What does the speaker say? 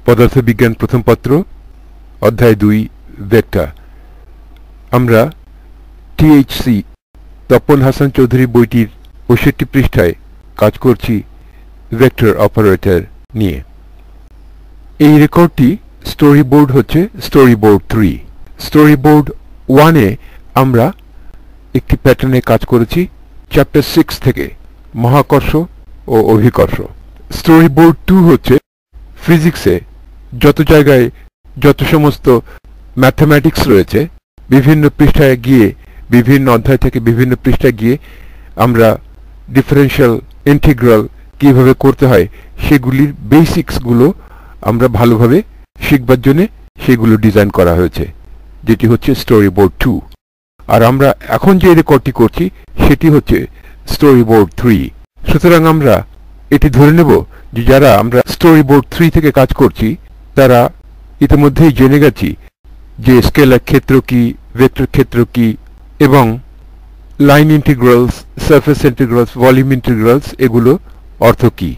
পদার্থবিজ্ঞান প্রথম পত্র অধ্যায় 2 ভেক্টর। আমরা টিএইচসি তপন হাসান চৌধুরী বইটির ৬৫ পৃষ্ঠায় কাজ করছি ভেক্টর অপারেটর নিয়ে। এই রেকর্ডটি স্টোরি বোর্ড হচ্ছে স্টোরি বোর্ড 3। স্টোরি বোর্ড 1 এ আমরা একটি প্যাটার্নে কাজ করেছি চ্যাপ্টার 6 থেকে, মহাকর্ষ ও অভিকর্ষ। স্টোরি বোর্ড 2 হচ্ছে ফিজিক্সে যত জায়গায় যত সমস্ত ম্যাথমেটিক্স রয়েছে, বিভিন্ন পৃষ্ঠায় গিয়ে, বিভিন্ন অধ্যায় থেকে বিভিন্ন পৃষ্ঠায় গিয়ে আমরা ডিফারেনশিয়াল ইন্টিগ্রাল কিভাবে করতে হয় সেগুলির বেসিক্সগুলো আমরা ভালোভাবে শিখবার জন্য সেগুলো ডিজাইন করা হয়েছে, যেটি হচ্ছে স্টোরি বোর্ড 2। আর আমরা এখন যে রেকর্ডটি করছি সেটি হচ্ছে স্টোরি বোর্ড 3। সুতরাং আমরা এটি ধরে নেব যে যারা আমরা স্টোরি বোর্ড 3 থেকে কাজ করছি তারা ইতিমধ্যেই জেনে গেছি যে স্কেলার ক্ষেত্র কি, ভেক্টর ক্ষেত্র কি, এবং line integrals, surface integrals, volume integrals এগুলো অর্থ কি।